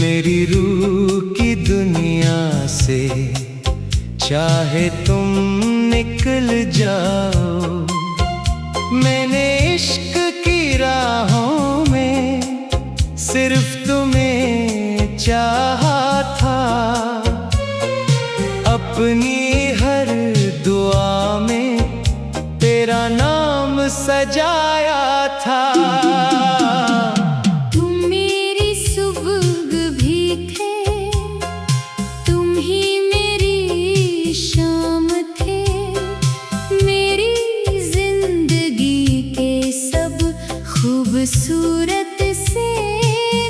मेरी रूह की दुनिया से चाहे तुम निकल जाओ। मैंने इश्क की राहों में सिर्फ तुम्हें चाहा था। अपनी हर दुआ में तेरा नाम सजाया था। खूबसूरत से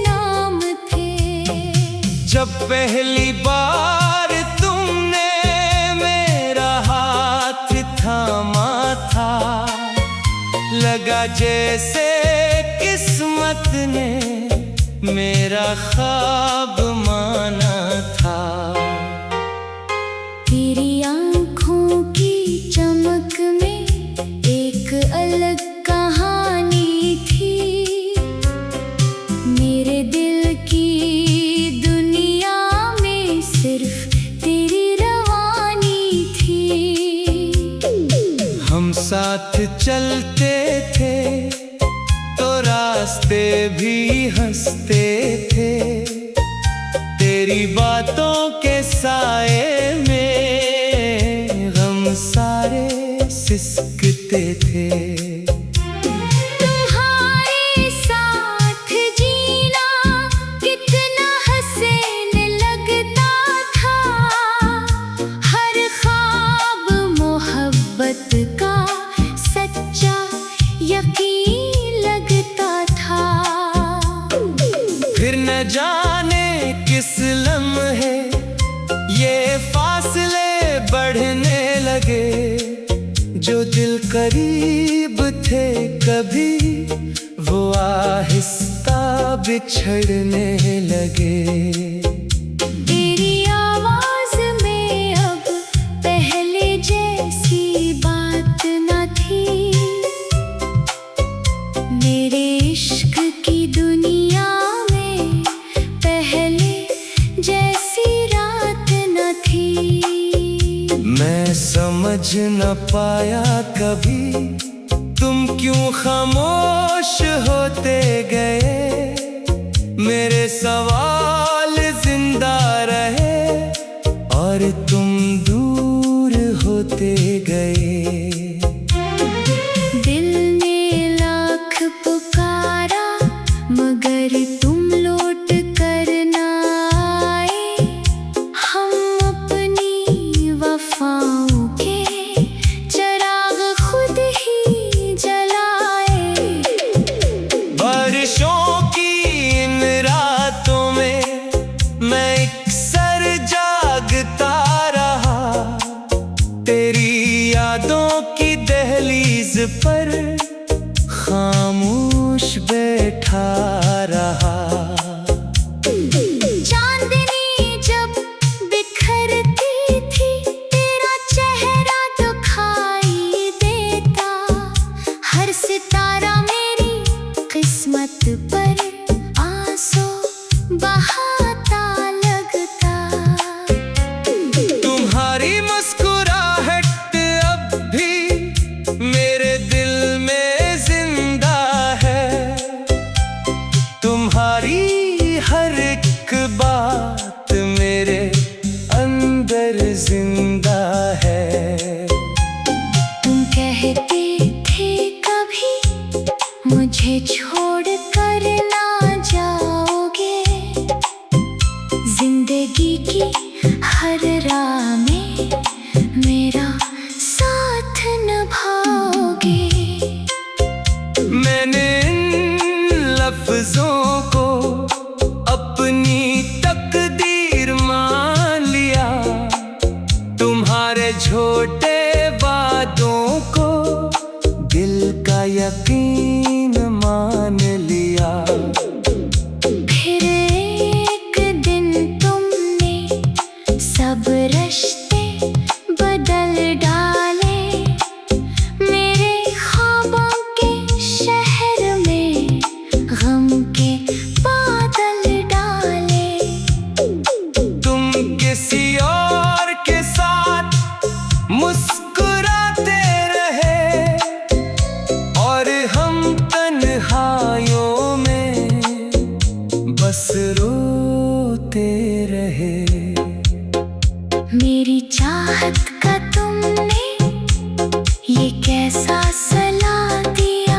नाम थे। जब पहली बार तुमने मेरा हाथ थामा था, लगा जैसे किस्मत ने मेरा ख्वाब माना था। तेरी आँखों की चमक में एक अलग कहानी थी। मेरे दिल की दुनिया में सिर्फ तेरी रवानी थी। हम साथ चलते थे तो रास्ते भी हंसते थे। तेरी बातों के साए में गम सारे सिसकते थे। तुम्हारे साथ जीना कितना हसीन लगता था। हर ख्वाब मोहब्बत का सच्चा यकीन लगता था। फिर न जाने किस लम्हे ये फासले बढ़ने लगे। जो दिल करीब थे कभी वो आहिस्ता बिछड़ने लगे। तेरी आवाज में अब पहले जैसी बात न थी। मेरे इश्क की दुनिया में पहले जैसी रात न थी। मैं समझ न पाया कभी तुम क्यों खामोश होते गए। मेरे सवाल जिंदा रहे और तुम दूर होते गए। दिल ने लाख पुकारा मगर तुम लौट कर ना आए। हम अपनी वफाओं के चिराग खुद ही जलाए। बारिशों की इन रातों में मैं अक्सर जागता रहा। तेरी यादों की दहलीज पर खामोश बैठा रहा। चांदनी जब बिखरती थी तेरा चेहरा दिखाई देता। हर सितारा मेरी किस्मत पर आंसू बहाता लगता। तुम्हारी मुस्कुराहट अब भी मेरे दिल में जिंदा है। तुम्हारी हर एक बात मेरे अंदर जिंदा है। तुम कहते थे कभी मुझे छोड़ कर ना जाओगे। जिंदगी की हर राह में मेरा साथ निभाओगे। मैंने इन लफ्जों को बस रोते रहे। मेरी चाहत का तुमने ये कैसा सला दिया,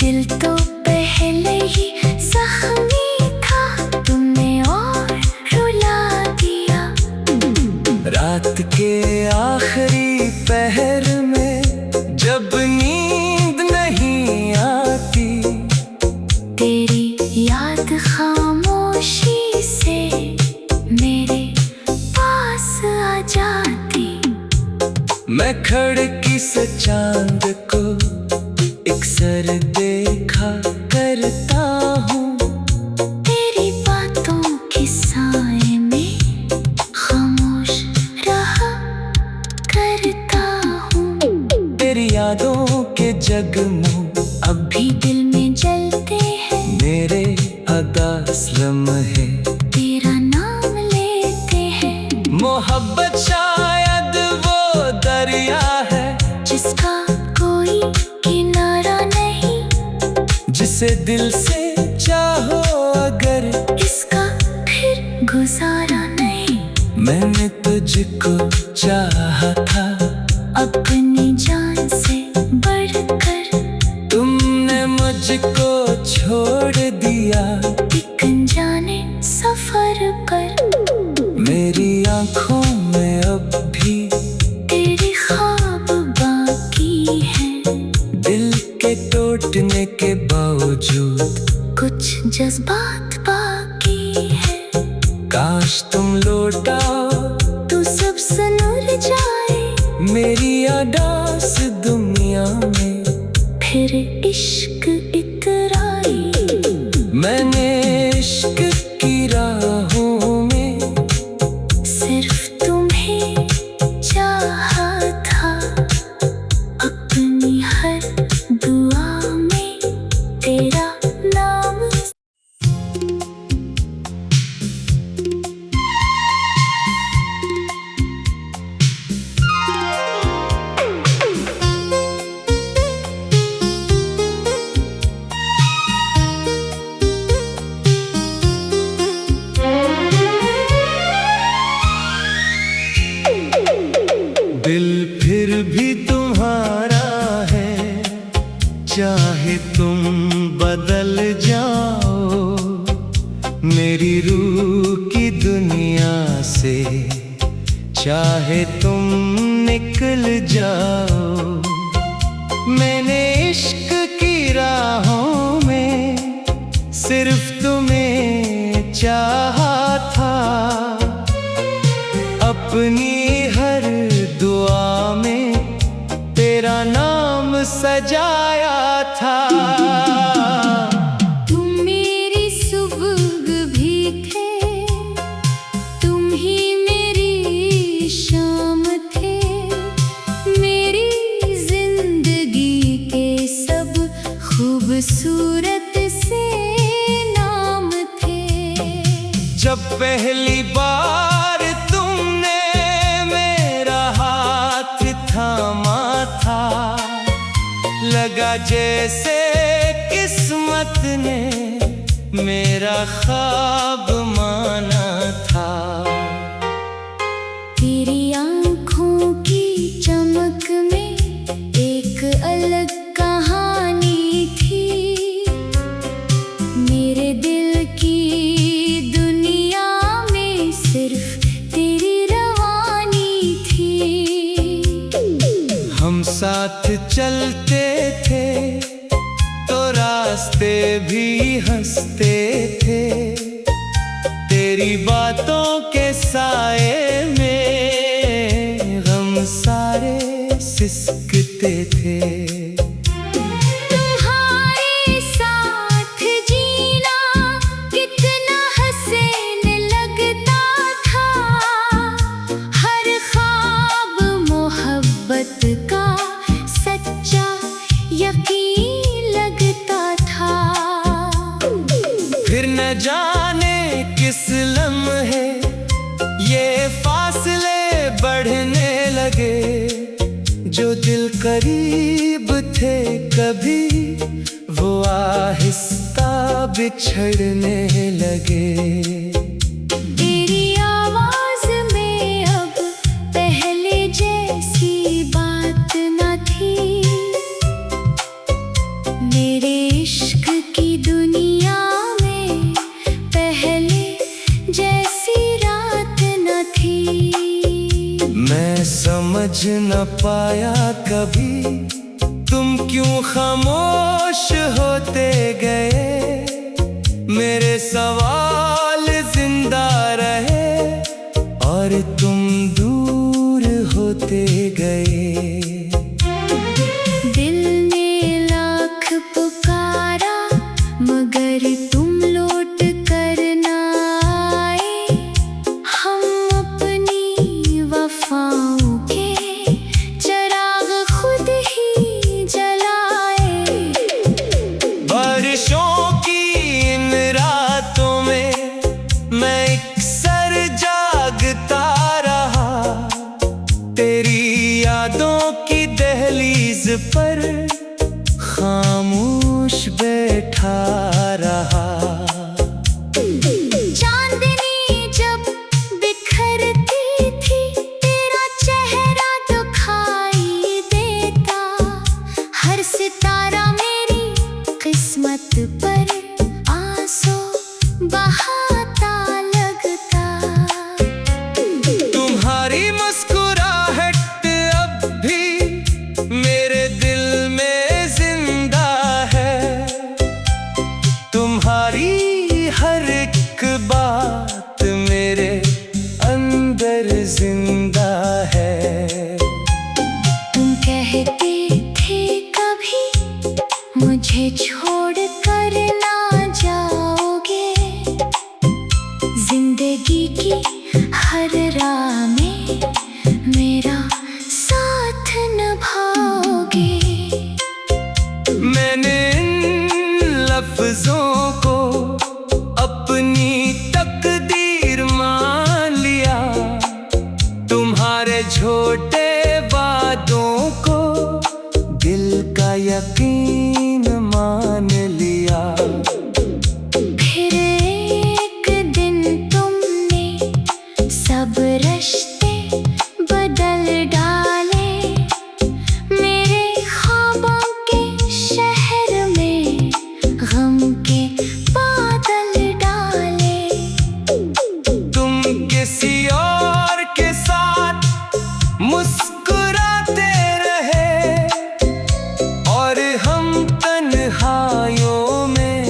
दिल तो पहले ही जख्मी था, तुमने और रुला दिया। रात के आखिरी पहर में जब नींद नहीं आती, तेरी याद खामोशी से मेरे पास आ जाती। मैं खिड़की से चांद को अक्सर देखा करता हूँ, तेरी बातों के साए में खामोश रहा करता हूँ। तेरी यादों के जगमग अब भी दिल में जलते हैं, मेरे अदास लम्हे तेरा नाम लेते हैं। मोहब्बत शायद वो दरिया है जिसका कोई किनारा नहीं, जिसे दिल से चाहो अगर इसका फिर गुजारा नहीं। मैंने तुझको चाहा था अपनी जान से बढ़कर, तुमने मुझको छोड़ दिया एक अनजाने सफर पर। मेरी आंखों में अब भी तेरे ख्वाब बाकी हैं, दिल के टूटने के बावजूद कुछ जज्बात बाकी हैं। काश तुम लौट आओ तू सब सनुर जाए मेरी आदास दुनिया में। फिर इश्क इतराई, मैंने इश्क की राहों में सिर्फ तुम्हें चाहा था। अपनी हर दुआ में तेरा नाम। दिल फिर भी तुम्हारा है, चाहे तुम बदल जाओ, मेरी रूह की दुनिया से चाहे तुम निकल जाओ। मैंने इश्क की राहों में सिर्फ तुम्हें चाहा था, अपनी हर दुआ में तेरा नाम सजाया था। तुम मेरी सुबह भी थे, तुम ही मेरी शाम थे, मेरी जिंदगी के सब खूबसूरत से नाम थे। जब पहली बार तुमने मेरा हाथ थामा था, लगा जैसे किस्मत ने मेरा ख्वाब माना था। तेरी आँखों की चमक में एक अलग कहानी थी, मेरे दिल की दुनिया में सिर्फ तेरी रवानी थी। हम साथ चलते थे तो रास्ते भी हंसते थे, तेरी बातों के साए में गम सारे सिसकते थे। तुम्हारे साथ जीना कितना हसीन लगता था, हर ख्वाब मोहब्बत का सच्चा यकीन लगता था। फिर न जाने किस लम्हे ये फासले बढ़ने लगे, जो दिल करीब थे कभी वो आहिस्ता रास्ता बिछड़ने लगे। तेरी आवाज में अब पहले जैसी बात न थी। मेरे इश्क की दुनिया में पहले जैसी रात न थी। मैं समझ न पाया कभी तुम क्यों खामोश होते गए। मेरे सवाल जिंदा रहे और तुम दूर होते गए। दिल ने लाख पुकारा मगर तुम लौट कर ना आए। हम अपनी वफाओं के चिराग खुद ही जलाए। बारिशों की इन रातों में मैं अक्सर जागता रहा। तेरी यादों की दहलीज पर खामोश बैठा रहा। चांदनी जब बिखरती थी तेरा चेहरा दिखाई देता। हर सितारा मेरी किस्मत पर आंसू बहाता लगता। तुम्हारी मुस्कुराहट अब भी मेरे दिल में जिंदा है। तुम्हारी हर एक बात मेरे अंदर जिंदा है। तुम कहते थे कभी मुझे छोड़ कर ना जाओगे। जिंदगी की हर राह में मेरा साथ निभाओगे। मैंने इन लफ्जों को अपनी तकदीर मान लिया। तुम्हारे झूठे वादों को दिल का यकीन मान लिया। फिर एक दिन तुमने सब रिश्ते बदल डाले। मेरे ख्वाबों के शहर में गम के बादल डाले। तुम किसी और के साथ मुस्कुराते रहे और हम तन्हाइयों में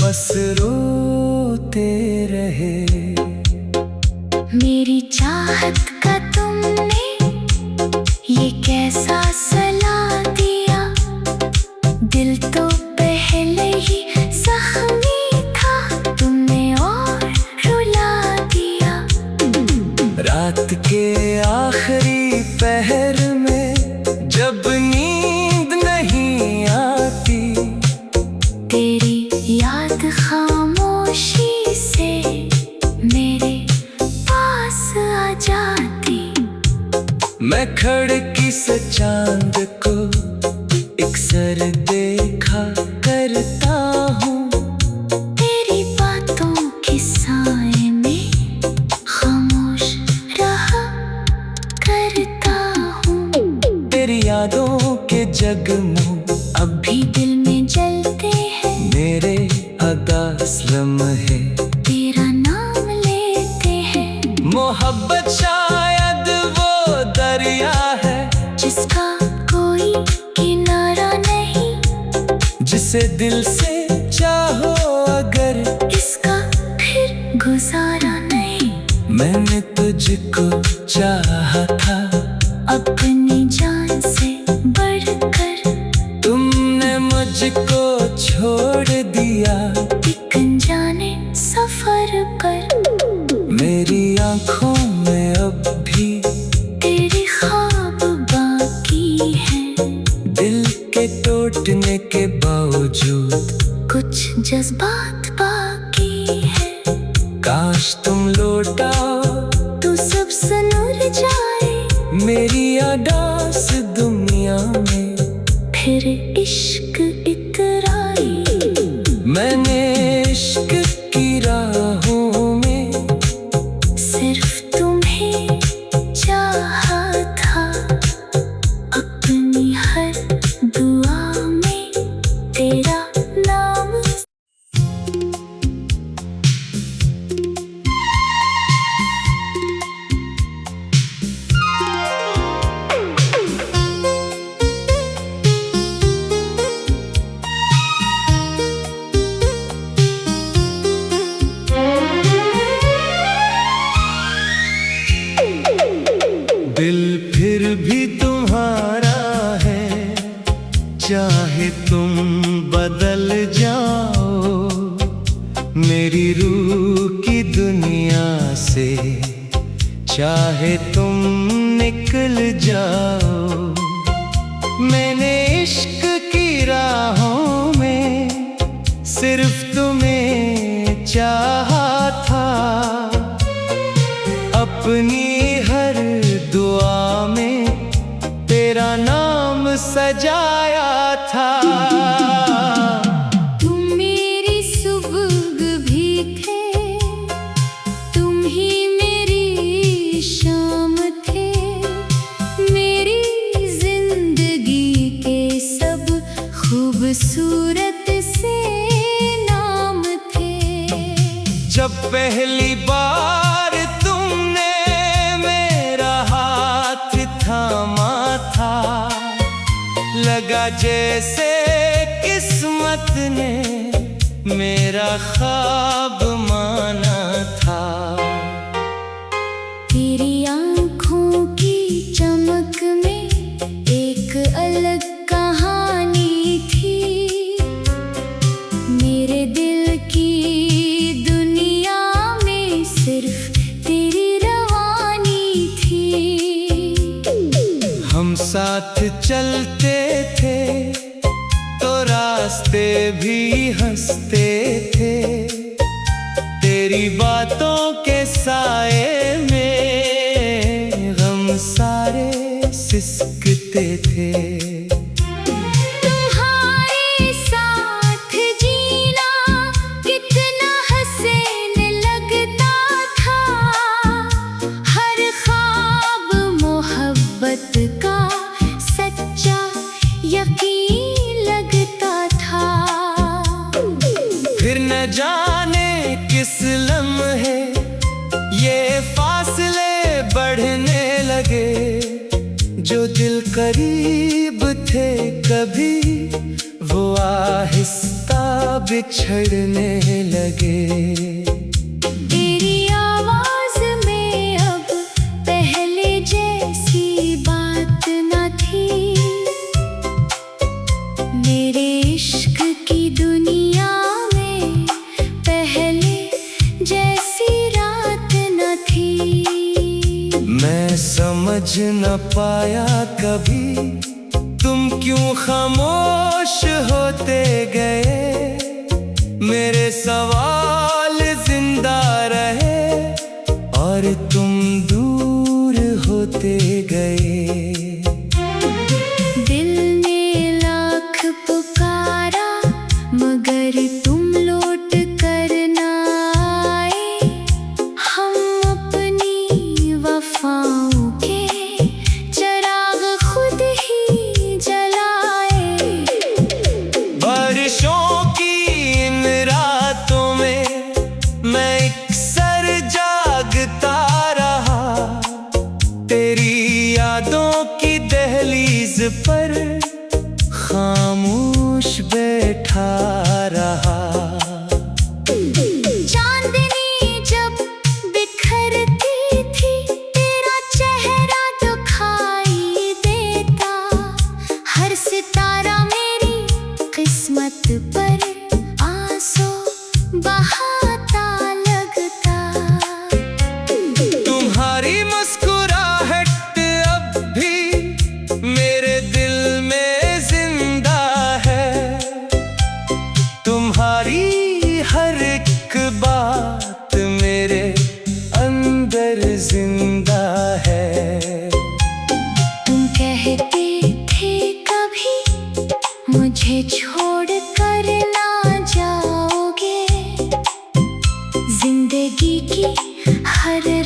बस रोते रहे। मेरी चाहत का तुमने ये कैसा सला दिया। दिल तो पहले ही जख्मी था तुमने और रुला दिया। रात के आखिरी पहर में जब नींद नहीं आती। तेरी याद खामोशी से मेरे पास आ जाती। मैं खिड़की से चांद को अक्सर देखा करता हूँ। तेरी बातों के साए में खामोश रहा करता हूँ। तेरी यादों के जगमू अब भी दिल में जलते हैं। मेरे अदास लम्हे तेरा नाम लेते हैं। मोहब्बत शायद वो दरिया है जिसका कोई किनारा नहीं। जिसे दिल से चाहो अगर इसका फिर गुजारा नहीं। मैंने तुझको चाहा था अपनी जान से बढ़कर। तुमने मुझको छोड़ दिया एक अनजाने सफर पर। मेरी आंखों में अब भी तेरे ख्वाब बाकी हैं। दिल के टूटने के बावजूद कुछ जज्बात बाकी है। काश तुम लौट आओ तू सब सनुर जाए मेरी आदास दुनिया में। फिर इश्क इतराई। इश्क की राहों में सिर्फ तुम्हें चाहा था। अपनी हर दुआ में तेरा नाम दिल फिर भी तुम्हारा है, चाहे तुम बदल जाओ। मेरी रूह की दुनिया से चाहे तुम निकल जाओ। मैंने इश्क की राहों में सिर्फ तुम्हें चाहा था। अपनी हर दुआ में तेरा नाम सजाया था। तुम मेरी सुबह भी थे, तुम ही मेरी शाम थे। मेरी जिंदगी के सब खूबसूरत से नाम थे। जब पहली बार तुमने मेरा हाथ थामा था, लगा जैसे किस्मत ने मेरा ख्वाब माना था। तेरी आँखों की चमक में एक अलग कहानी थी। मेरे दिल की दुनिया में सिर्फ तेरी रवानी थी। हम साथ चलते थे तो रास्ते भी हंसते थे। तेरी बातों के साए में गम सारे सिसकते थे। तुम्हारे साथ जीना कितना हसीन लगता था। हर ख्वाब मोहब्बत का सच्चा यकीन लगता था। फिर न जाने किस लम्हे ये फासले बढ़ने लगे। जो दिल करीब थे कभी वो आहिस्ता बिछड़ने लगे। तेरी आवाज में अब पहले जैसी बात न थी। मेरे इश्क की दुनिया में पहले जैसी रात न थी। मैं समझ न पाया कभी तुम क्यों खामोश होते गए। मेरे सवाल जिंदा रहे और तुम दूर होते गए। दिल ने लाख पुकारा मगर तुम लौट कर ना आए। हम अपनी वफाओं के चिराग खुद ही जलाए। बारिशों की इन रातों में मैं अक्सर जागता रहा। तेरी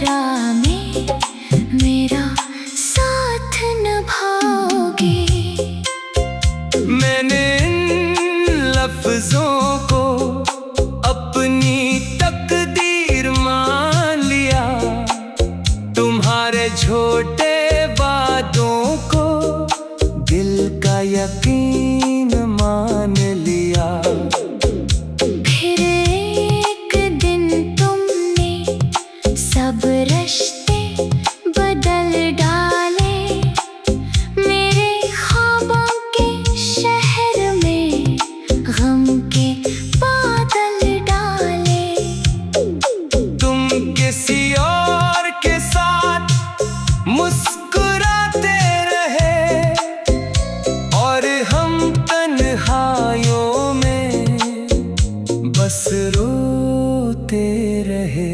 राह में मेरा साथ निभाओगे। मैंने इन लफ्जों को अपनी तकदीर मान लिया, तुम्हारे झूठे वादों को दिल का यकीन मान लिया। फिर एक दिन तुमने सब रिश्ते बदल डाले, मेरे ख्वाबों के शहर में गम के बादल डाले। तुम किसी और के साथ मुस्कुराते रहे और हम तन्हाइयों में बस रोते रहे।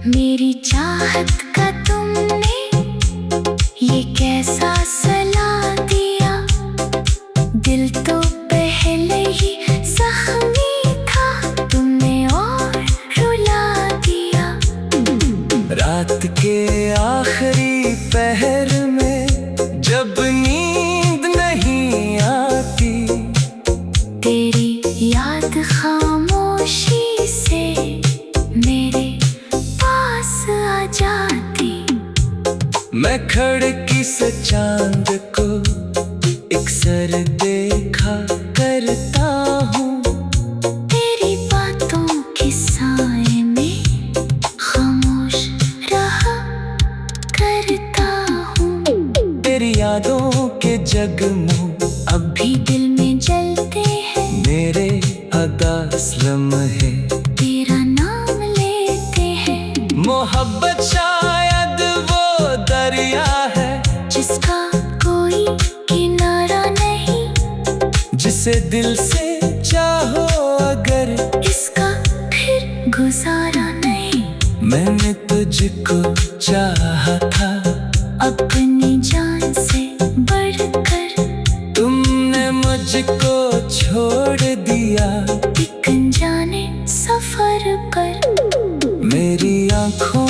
मेरी चाहत का तुमने ये कैसा सला दिया, दिल तो पहले ही जख्मी था, तुमने और रुला दिया। रात के आखिरी पहर में जब नींद नहीं आती, तेरी याद खामोशी से मेरे पास आ जाती। मैं खिड़की से चांद को इकसर देखा करता हूँ, तेरी बातों के साए में खामोश रहा करता हूँ। तेरी यादों के जगमू अब भी दिल में जलते हैं, मेरे अदास लम्हे तेरा नाम लेते हैं। मोहब्बत शायद वो दरिया है जिसका कोई किनारा नहीं, जिसे दिल से चाहो अगर इसका फिर गुजारा नहीं। मैंने तुझको चाहा था अपनी जान से बढ़कर, तुमने मुझको छोड़ दिया एक अनजाने सफर पर। मेरी आंखों